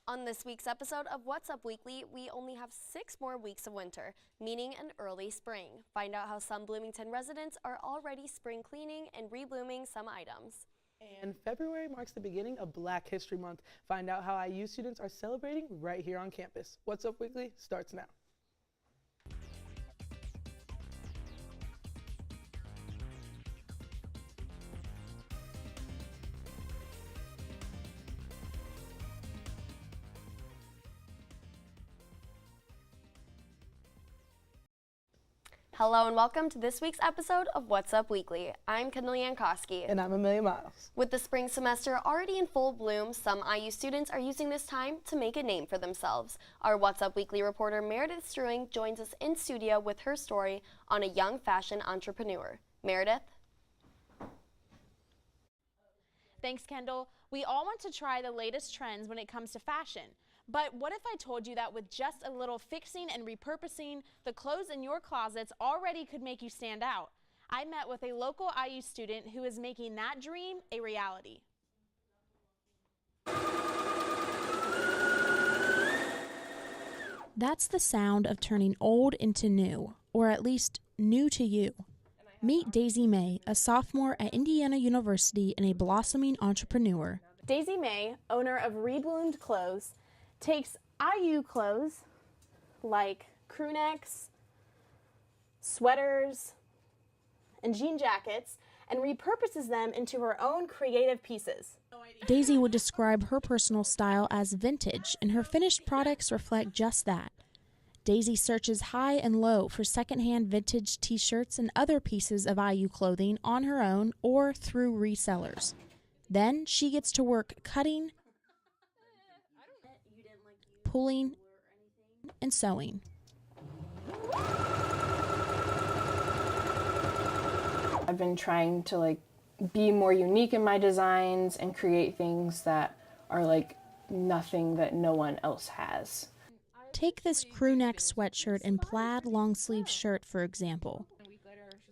On this week's episode of What's Up Weekly, we only have 6 more weeks of winter, meaning an early spring. Find out how some Bloomington residents are already spring cleaning and reblooming some items. And February marks the beginning of Black History Month. Find out how IU students are celebrating right here on campus. What's Up Weekly starts now. Hello and welcome to this week's episode of What's Up Weekly. I'm Kendall Yankowski. And I'm Amelia Miles. With the spring semester already in full bloom, some IU students are using this time to make a name for themselves. Our What's Up Weekly reporter Meredith Struing joins us in studio with her story on a young fashion entrepreneur. Meredith? Thanks, Kendall. We all want to try the latest trends when it comes to fashion. But what if I told you that with just a little fixing and repurposing, the clothes in your closets already could make you stand out? I met with a local IU student who is making that dream a reality. That's the sound of turning old into new, or at least new to you. Meet Daisy May, a sophomore at Indiana University and a blossoming entrepreneur. Daisy May, owner of Rebloomed Clothes, takes IU clothes like crew necks, sweaters, and jean jackets and repurposes them into her own creative pieces. Daisy would describe her personal style as vintage, and her finished products reflect just that. Daisy searches high and low for secondhand vintage t-shirts and other pieces of IU clothing on her own or through resellers. Then she gets to work cutting, pulling, and sewing. I've been trying to be more unique in my designs and create things that are nothing that no one else has. Take this crew neck sweatshirt and plaid long sleeve shirt, for example.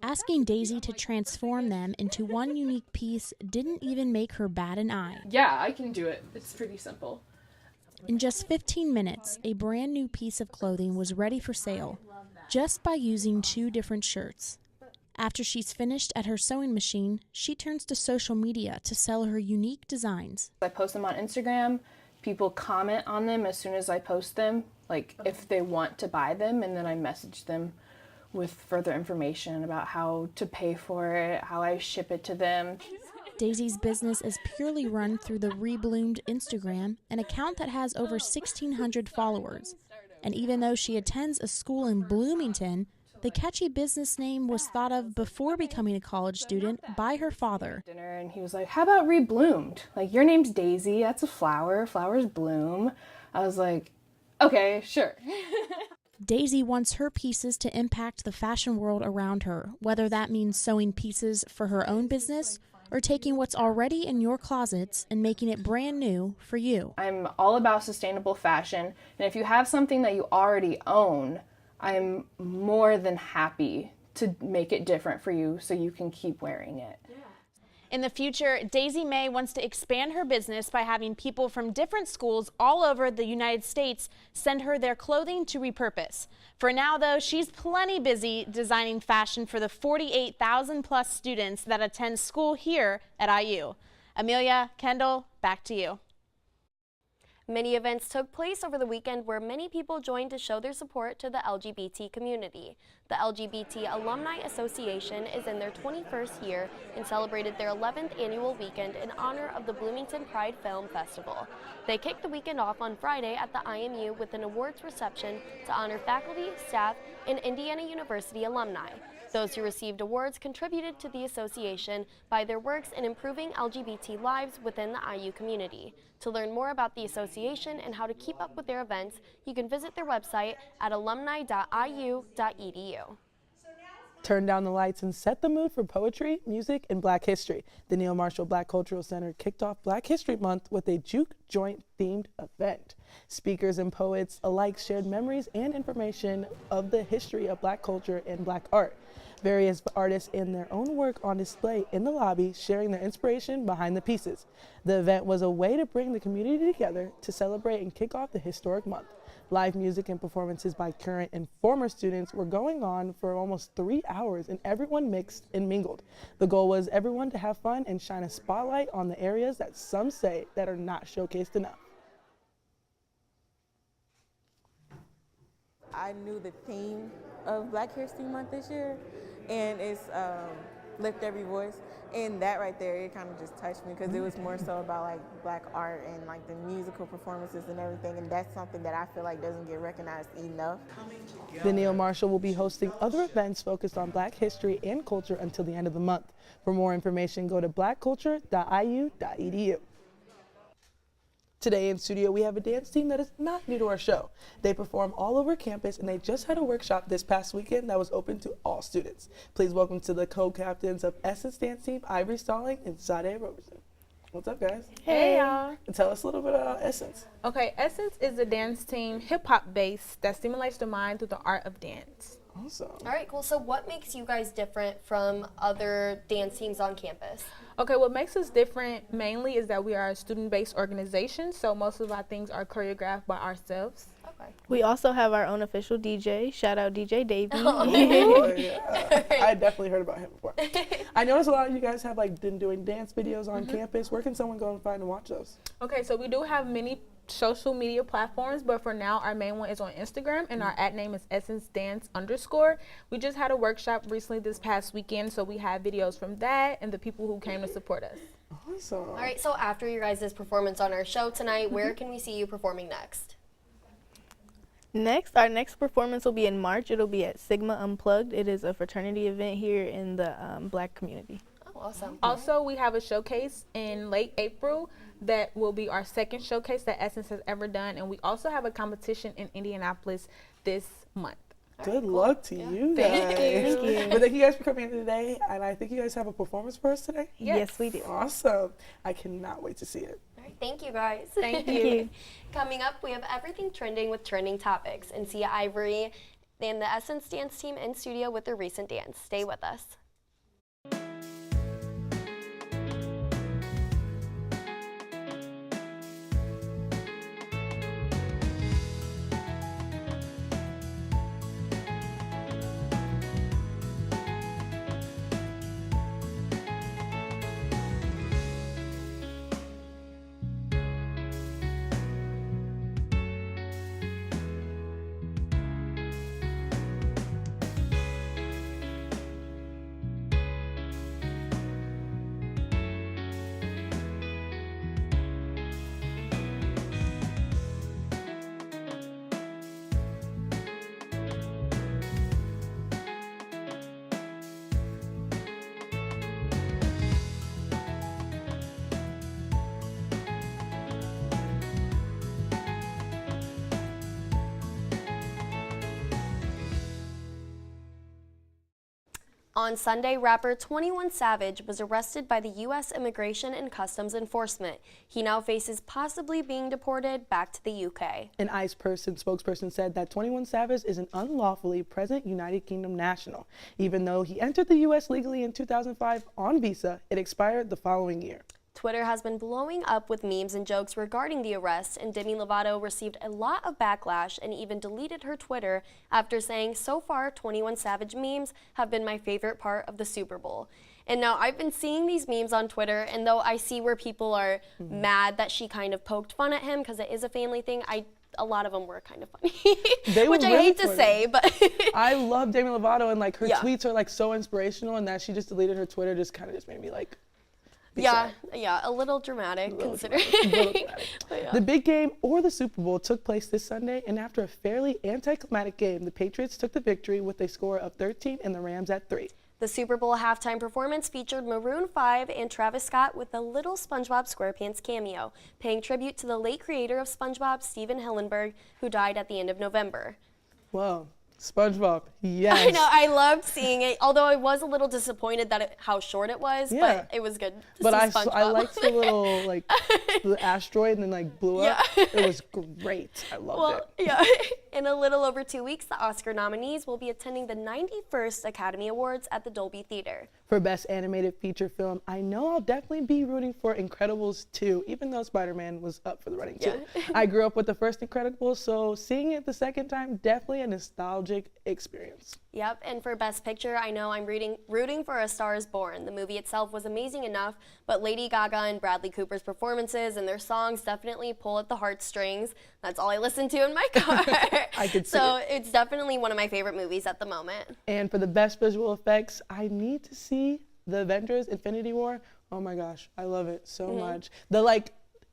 Asking Daisy to transform them into one unique piece didn't even make her bat an eye. Yeah, I can do it. It's pretty simple. In just 15 minutes, a brand new piece of clothing was ready for sale, just by using 2 different shirts. After she's finished at her sewing machine, she turns to social media to sell her unique designs. I post them on Instagram. People comment on them as soon as I post them, if they want to buy them, and then I message them with further information about how to pay for it, how I ship it to them. Daisy's business is purely run through the Rebloomed Instagram, an account that has over 1,600 followers. And even though she attends a school in Bloomington, the catchy business name was thought of before becoming a college student by her father. And he was like, how about Rebloomed? Your name's Daisy, that's a flower, flowers bloom. I was like, okay, sure. Daisy wants her pieces to impact the fashion world around her, whether that means sewing pieces for her own business or taking what's already in your closets and making it brand new for you. I'm all about sustainable fashion, and if you have something that you already own, I'm more than happy to make it different for you so you can keep wearing it. In the future, Daisy May wants to expand her business by having people from different schools all over the United States send her their clothing to repurpose. For now, though, she's plenty busy designing fashion for the 48,000 plus students that attend school here at IU. Amelia, Kendall, back to you. Many events took place over the weekend where many people joined to show their support to the LGBT community. The LGBT Alumni Association is in their 21st year and celebrated their 11th annual weekend in honor of the Bloomington Pride Film Festival. They kicked the weekend off on Friday at the IMU with an awards reception to honor faculty, staff, and Indiana University alumni. Those who received awards contributed to the association by their works in improving LGBT lives within the IU community. To learn more about the association and how to keep up with their events, you can visit their website at alumni.iu.edu. Turn down the lights and set the mood for poetry, music, and Black history. The Neil Marshall Black Cultural Center kicked off Black History Month with a juke joint themed event. Speakers and poets alike shared memories and information of the history of Black culture and Black art. Various artists and their own work on display in the lobby, sharing their inspiration behind the pieces. The event was a way to bring the community together to celebrate and kick off the historic month. Live music and performances by current and former students were going on for almost 3 hours, and everyone mixed and mingled. The goal was everyone to have fun and shine a spotlight on the areas that some say that are not showcased enough. I knew the theme of Black History Month this year, and it's Lift Every Voice. And that right there, it kind of just touched me because it was more so about like Black art and like the musical performances and everything, and that's something that I feel like doesn't get recognized enough. The Neil Marshall will be hosting other events focused on Black history and culture until the end of the month. For more information, go to blackculture.iu.edu. Today in studio, we have a dance team that is not new to our show. They perform all over campus, and they just had a workshop this past weekend that was open to all students. Please welcome to the co-captains of Essence Dance Team, Ivory Stalling and Sade Roberson. What's up, guys? Hey, y'all. And tell us a little bit about Essence. Okay, Essence is a dance team, hip-hop based, that stimulates the mind through the art of dance. Awesome. All right, cool. So what makes you guys different from other dance teams on campus? Okay, what makes us different mainly is that we are a student-based organization, so most of our things are choreographed by ourselves. Okay. We also have our own official DJ. Shout out DJ Davey. Oh, yeah. I definitely heard about him before. I noticed a lot of you guys have like been doing dance videos on campus. Where can someone go and find and watch those? Okay, so we do have many social media platforms, but for now our main one is on Instagram, and our @ is EssenceDance_. We just had a workshop recently this past weekend, so we have videos from that and the people who came to support us. Awesome. All right, so after your guys' performance on our show tonight, where can we see you performing next? Our next performance will be in March. It'll be at Sigma Unplugged. It is a fraternity event here in the Black community. Oh, awesome. Also, we have a showcase in late April that will be our second showcase that Essence has ever done, and we also have a competition in Indianapolis this month. Good luck to you guys. Thank you. But thank you guys for coming in today, and I think you guys have a performance for us today. Yes, we do. Awesome. I cannot wait to see it. All right, thank you guys. Thank Thank you. Coming up, we have everything trending with trending topics, and Sia Ivory and the Essence Dance Team in studio with their recent dance. Stay with us. On Sunday, rapper 21 Savage was arrested by the U.S. Immigration and Customs Enforcement. He now faces possibly being deported back to the U.K. An ICE spokesperson said that 21 Savage is an unlawfully present United Kingdom national. Even though he entered the U.S. legally in 2005 on visa, it expired the following year. Twitter has been blowing up with memes and jokes regarding the arrest, and Demi Lovato received a lot of backlash and even deleted her Twitter after saying, "So far, 21 Savage memes have been my favorite part of the Super Bowl." And now I've been seeing these memes on Twitter, and though I see where people are mad that she kind of poked fun at him because it is a family thing, a lot of them were kind of funny, which I really hate to funny. say, but I love Demi Lovato, and like her Yeah. tweets are like so inspirational, and that she just deleted her Twitter just made me like. yeah, a little dramatic considering. But yeah. The big game, or the Super Bowl, took place this Sunday, and after a fairly anticlimactic game, the Patriots took the victory with a score of 13 and the Rams at 3. The Super Bowl halftime performance featured Maroon 5 and Travis Scott with a little SpongeBob SquarePants cameo, paying tribute to the late creator of SpongeBob, Steven Hillenburg, who died at the end of November. Whoa, SpongeBob, yes. I know, I loved seeing it, although I was a little disappointed that how short it was, Yeah. but it was good to But see SpongeBob. I liked the little the asteroid and then blew up. Yeah. It was great. I loved it. Well, yeah, In a little over 2 weeks, the Oscar nominees will be attending the 91st Academy Awards at the Dolby Theater. For Best Animated Feature Film, I know I'll definitely be rooting for Incredibles 2, even though Spider-Man was up for the running too. I grew up with the first Incredibles, so seeing it the second time, definitely a nostalgic experience. Yep, and for Best Picture, I know I'm rooting for A Star is Born. The movie itself was amazing enough, but Lady Gaga and Bradley Cooper's performances and their songs definitely pull at the heartstrings. That's all I listen to in my car. I could see So it. it's definitely one of my favorite movies at the moment. And for the Best Visual Effects, I need to see The Avengers Infinity War. Oh my gosh, I love it so much.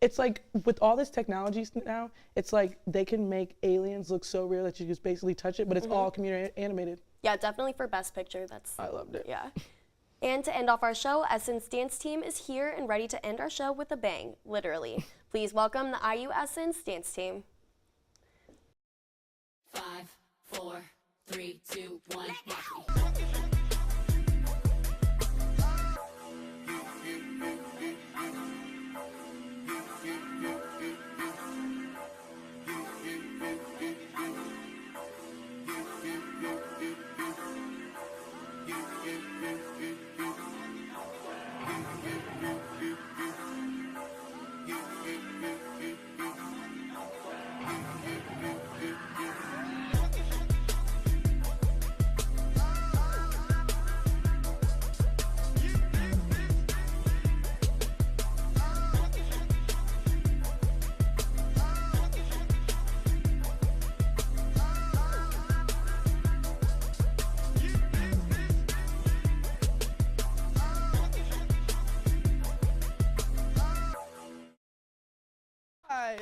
It's like with all this technology now, it's like they can make aliens look so real that you just basically touch it, but it's all computer animated. Yeah, definitely for Best Picture. I loved it. Yeah. And to end off our show, Essence Dance Team is here and ready to end our show with a bang, literally. Please welcome the IU Essence Dance Team. 5, 4, 3, 2, 1,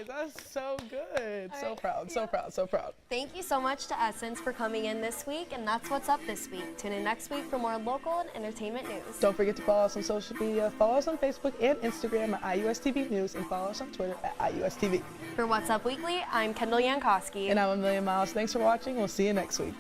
That's so good. So proud, so proud, so proud. Thank you so much to Essence for coming in this week, and that's what's up this week. Tune in next week for more local and entertainment news. Don't forget to follow us on social media. Follow us on Facebook and Instagram at IUSTV News, and follow us on Twitter at IUSTV. For What's Up Weekly, I'm Kendall Yankowski. And I'm Amelia Miles. Thanks for watching. We'll see you next week.